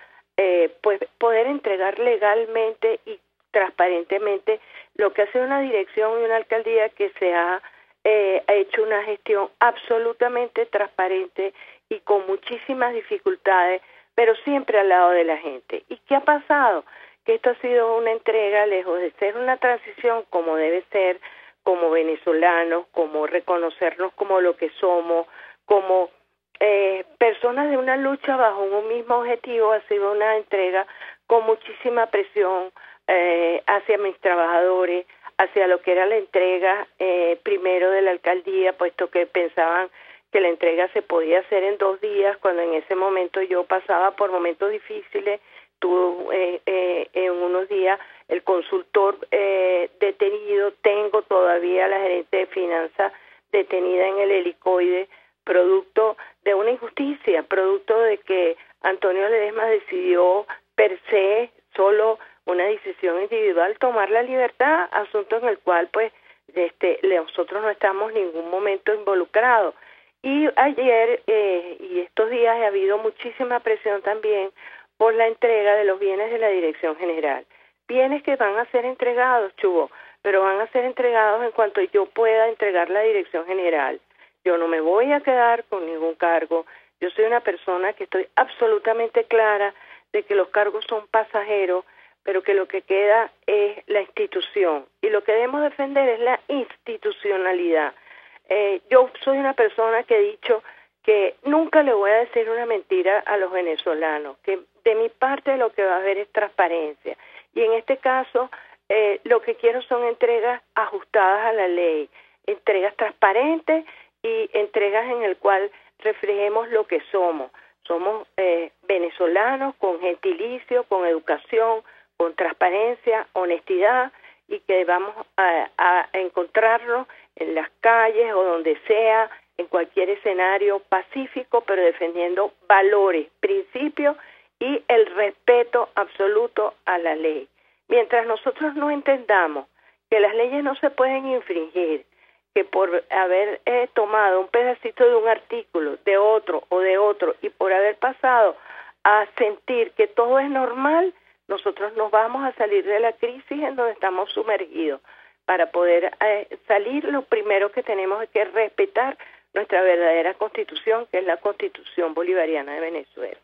pues poder entregar legalmente y transparentemente lo que hace una dirección y una alcaldía que se ha hecho una gestión absolutamente transparente y con muchísimas dificultades, pero siempre al lado de la gente. ¿Y qué ha pasado? Que esto ha sido una entrega, lejos de ser una transición como debe ser, como venezolanos, como reconocernos como lo que somos, como personas de una lucha bajo un mismo objetivo. Ha sido una entrega con muchísima presión hacia mis trabajadores, hacia lo que era la entrega primero de la alcaldía, puesto que pensaban que la entrega se podía hacer en 2 días, cuando en ese momento yo pasaba por momentos difíciles. Tuve en unos días el consultor detenido, tengo todavía la gerente de finanzas detenida en el helicoide, producto de una injusticia, producto de que Antonio Ledesma decidió per se, solo una decisión individual, tomar la libertad, asunto en el cual pues nosotros no estamos en ningún momento involucrados. Y ayer y estos días ha habido muchísima presión también por la entrega de los bienes de la Dirección General. Bienes que van a ser entregados, Chubo, pero van a ser entregados en cuanto yo pueda entregar la Dirección General. Yo no me voy a quedar con ningún cargo. Yo soy una persona que estoy absolutamente clara de que los cargos son pasajeros. pero que lo que queda es la institución. Y lo que debemos defender es la institucionalidad. Yo soy una persona que he dicho que nunca le voy a decir una mentira a los venezolanos, que de mi parte lo que va a haber es transparencia. Y en este caso, lo que quiero son entregas ajustadas a la ley, entregas transparentes y entregas en el cual reflejemos lo que somos. Somos venezolanos con gentilicio, con educación, con transparencia, honestidad, y que vamos a encontrarnos en las calles o donde sea, en cualquier escenario pacífico, pero defendiendo valores, principios y el respeto absoluto a la ley. Mientras nosotros no entendamos que las leyes no se pueden infringir, que por haber tomado un pedacito de un artículo, de otro o de otro, y por haber pasado a sentir que todo es normal, nosotros nos vamos a salir de la crisis en donde estamos sumergidos. Para poder salir, lo primero que tenemos es que respetar nuestra verdadera constitución, que es la Constitución Bolivariana de Venezuela.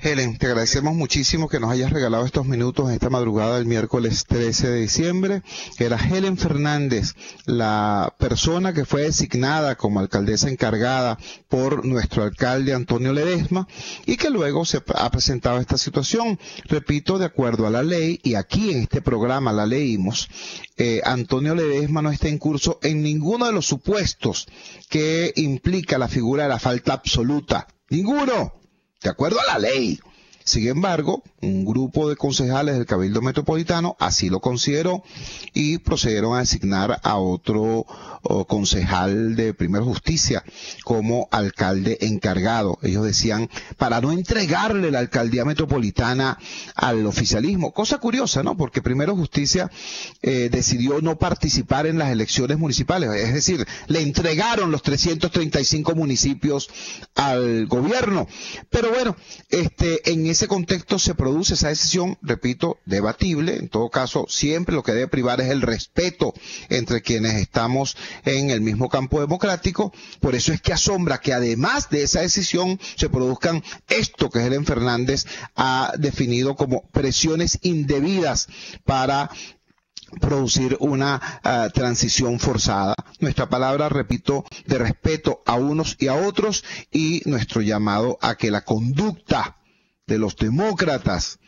Helen, te agradecemos muchísimo que nos hayas regalado estos minutos en esta madrugada del miércoles 13 de diciembre. Era Helen Fernández, la persona que fue designada como alcaldesa encargada por nuestro alcalde Antonio Ledesma y que luego se ha presentado esta situación. Repito, de acuerdo a la ley, y aquí en este programa la leímos, Antonio Ledesma no está en curso en ninguno de los supuestos que implica la figura de la falta absoluta. ¡Ninguno! De acuerdo a la ley. Sin embargo, un grupo de concejales del Cabildo Metropolitano así lo consideró y procedieron a designar a otro concejal de Primera Justicia como alcalde encargado. Ellos decían, para no entregarle la alcaldía metropolitana al oficialismo. Cosa curiosa, ¿no? Porque Primera Justicia decidió no participar en las elecciones municipales. Es decir, le entregaron los 335 municipios al gobierno. Pero bueno, en ese contexto se produce esa decisión, repito, debatible. En todo caso, siempre lo que debe privar es el respeto entre quienes estamos en el mismo campo democrático. Por eso es que asombra que además de esa decisión se produzcan esto que Helen Fernández ha definido como presiones indebidas para producir una transición forzada. Nuestra palabra, repito, de respeto a unos y a otros, y nuestro llamado a que la conducta de los demócratas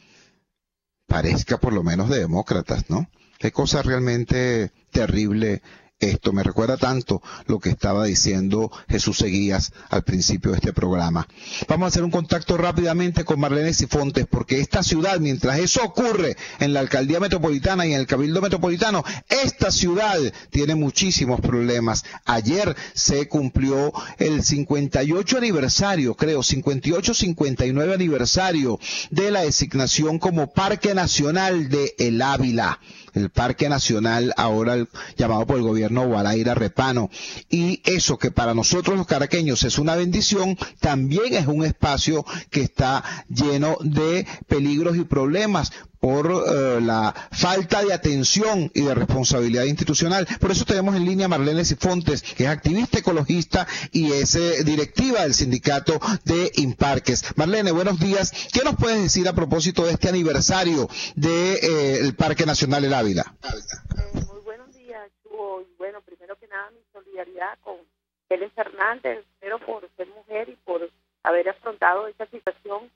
parezca por lo menos de demócratas, ¿no? Qué cosa realmente terrible esto. Me recuerda tanto lo que estaba diciendo Jesús Seguías al principio de este programa. Vamos a hacer un contacto rápidamente con Marlene Sifontes, porque esta ciudad, mientras eso ocurre en la Alcaldía Metropolitana y en el Cabildo Metropolitano, esta ciudad tiene muchísimos problemas. Ayer se cumplió el 58 aniversario, creo, 58-59 aniversario de la designación como Parque Nacional de El Ávila. El Parque Nacional, ahora llamado por el gobierno Guaraíra Repano. Y eso que para nosotros los caraqueños es una bendición, también es un espacio que está lleno de peligros y problemas por la falta de atención y de responsabilidad institucional. Por eso tenemos en línea a Marlene Sifontes, que es activista ecologista y es directiva del sindicato de Imparques. Marlene, buenos días. ¿Qué nos puedes decir a propósito de este aniversario del Parque Nacional El Ávila? Muy buenos días, Chuo. Y bueno, primero que nada, mi solidaridad con Helen Fernández, primero por ser mujer y por haber afrontado esta situación.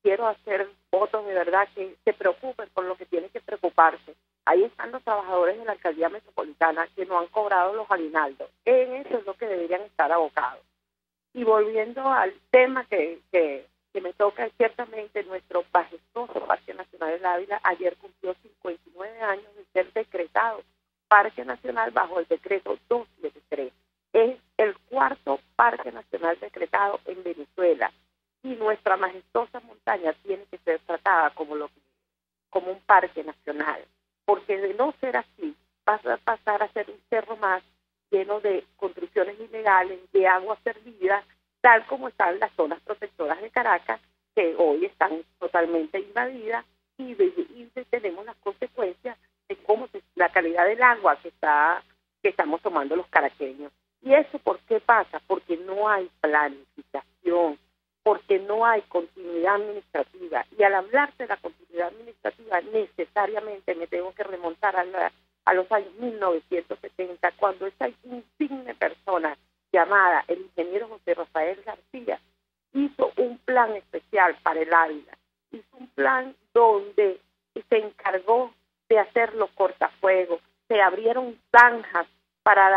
Quiero hacer votos de verdad que se preocupen por lo que tienen que preocuparse. Ahí están los trabajadores de la Alcaldía Metropolitana que no han cobrado los aguinaldos. En eso es lo que deberían estar abocados. Y volviendo al tema que me toca, ciertamente nuestro majestuoso Parque Nacional del Ávila ayer cumplió 59 años de ser decretado Parque Nacional bajo el decreto 273. Es el cuarto Parque Nacional decretado en Venezuela. Y nuestra majestuosa montaña tiene que ser tratada como un parque nacional, porque de no ser así, va a pasar a ser un cerro más lleno de construcciones ilegales, de agua servida, tal como están las zonas protectoras de Caracas, que hoy están totalmente invadidas, y tenemos las consecuencias de cómo la calidad del agua que estamos tomando los caraqueños. ¿Y eso por qué pasa? Porque no hay planificación, porque no hay continuidad administrativa. Y al hablarse de la continuidad autoridad administrativa, necesariamente me tengo que remontar a los años 1970, cuando esa insigne persona llamada el ingeniero José Rafael García hizo un plan especial para el Ávila. Hizo un plan donde se encargó de hacer los cortafuegos, se abrieron zanjas para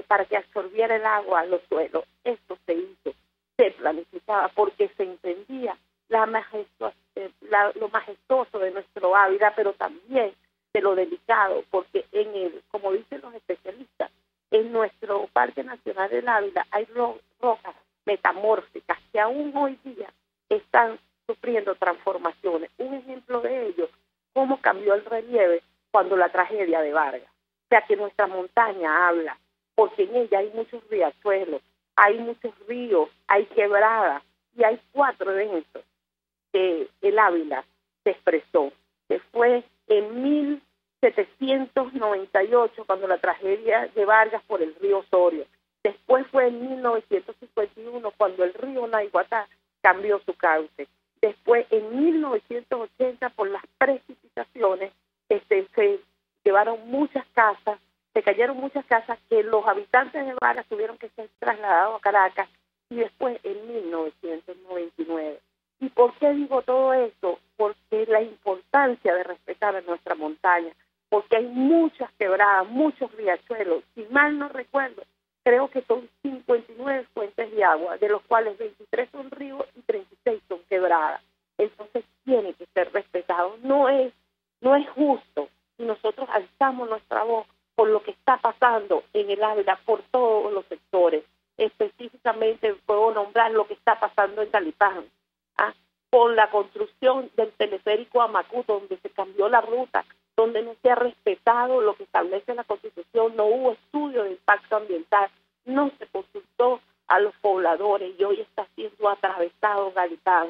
para que absorbiera el agua a los suelos. Esto se hizo, se planificaba porque se entendía lo majestuoso de nuestro Ávila, pero también de lo delicado, porque como dicen los especialistas, en nuestro Parque Nacional del Ávila hay rocas metamórficas que aún hoy día están sufriendo transformaciones. Un ejemplo de ello, cómo cambió el relieve cuando la tragedia de Vargas. O sea que nuestra montaña habla, porque en ella hay muchos riachuelos, hay muchos ríos, hay quebradas, y hay 4 eventos que el Ávila se expresó, que fue en 1798, cuando la tragedia de Vargas por el río Osorio. Después fue en 1951, cuando el río Naiguatá cambió su cauce. Después, en 1980, por las precipitaciones, se llevaron muchas casas, se cayeron muchas casas que los habitantes de Vargas tuvieron que ser trasladados a Caracas, y después en 1999. ¿Y por qué digo todo esto? Porque la importancia de respetar a nuestra montaña, porque hay muchas quebradas, muchos riachuelos. Si mal no recuerdo, creo que son 59 fuentes de agua, de los cuales 23 son ríos y 36 son quebradas. Entonces tiene que ser respetado. No es justo si nosotros alzamos nuestra voz por lo que está pasando en el Ávila, por todos los sectores. Específicamente puedo nombrar lo que está pasando en Galipán, con la construcción del teleférico a Macuto, donde se cambió la ruta, donde no se ha respetado lo que establece la Constitución, no hubo estudio de impacto ambiental, no se consultó a los pobladores y hoy está siendo atravesado Galipán.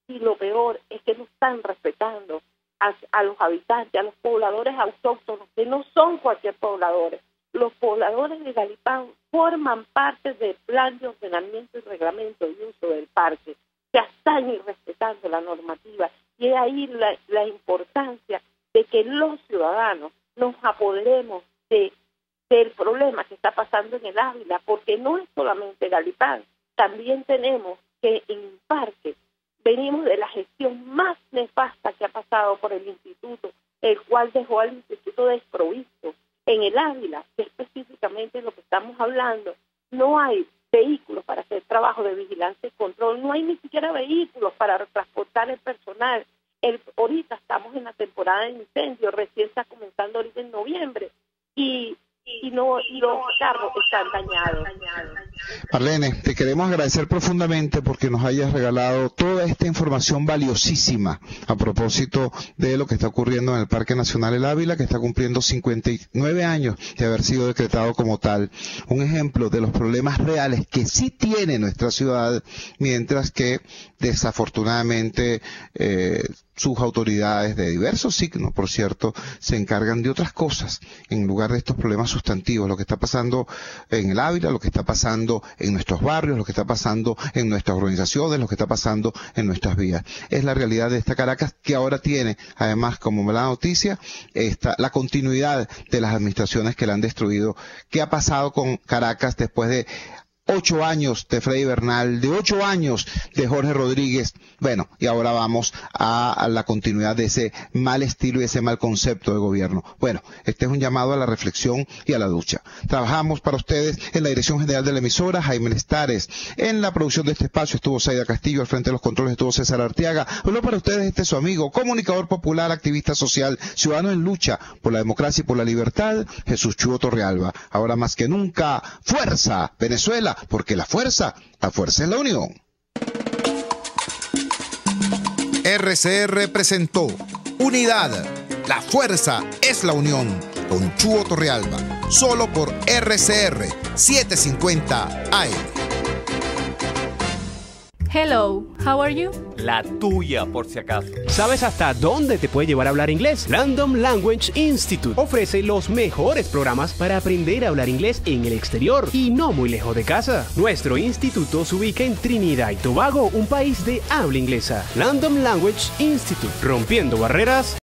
Y lo peor es que no están respetando a los habitantes, a los pobladores autóctonos, que no son cualquier pobladores. Los pobladores de Galipán forman parte del plan de ordenamiento y reglamento y uso del parque. Ya están irrespetando la normativa, y es ahí la importancia de que los ciudadanos nos apoderemos del problema que está pasando en el Ávila, porque no es solamente Galipán, también tenemos que en el parque venimos de la gestión más nefasta que ha pasado por el instituto, el cual dejó al instituto desprovisto. En el Ávila, que específicamente lo que estamos hablando, no hay vehículos para hacer trabajo de vigilancia y control, no hay ni siquiera vehículos para transportar el personal. Ahorita estamos en la temporada de incendios, recién está comenzando ahorita en noviembre, y los carros están dañados. Marlene, te queremos agradecer profundamente porque nos hayas regalado toda esta información valiosísima a propósito de lo que está ocurriendo en el Parque Nacional El Ávila, que está cumpliendo 59 años de haber sido decretado como tal. Un ejemplo de los problemas reales que sí tiene nuestra ciudad, mientras que desafortunadamente sus autoridades de diversos signos, por cierto, se encargan de otras cosas en lugar de estos problemas sustantivos, lo que está pasando en el Ávila, lo que está pasando en nuestros barrios, lo que está pasando en nuestras organizaciones, lo que está pasando en nuestras vías. Es la realidad de esta Caracas, que ahora tiene, además, como mala noticia, la continuidad de las administraciones que la han destruido. ¿Qué ha pasado con Caracas después de 8 años de Freddy Bernal, de 8 años de Jorge Rodríguez? Bueno, y ahora vamos a la continuidad de ese mal estilo y ese mal concepto de gobierno. Bueno, este es un llamado a la reflexión y a la ducha. Trabajamos para ustedes en la dirección general de la emisora, Jaime Lestares. En la producción de este espacio estuvo Zaida Castillo, al frente de los controles estuvo César Arteaga. Habló para ustedes su amigo, comunicador popular, activista social, ciudadano en lucha por la democracia y por la libertad, Jesús Chuo Torrealba. Ahora más que nunca, fuerza, Venezuela, porque la fuerza es la unión. RCR presentó Unidad, la fuerza es la unión, con Chuo Torrealba, solo por RCR 750 AM. Hello, how are you? La tuya, por si acaso. ¿Sabes hasta dónde te puede llevar a hablar inglés? Random Language Institute ofrece los mejores programas para aprender a hablar inglés en el exterior y no muy lejos de casa. Nuestro instituto se ubica en Trinidad y Tobago, un país de habla inglesa. Random Language Institute, rompiendo barreras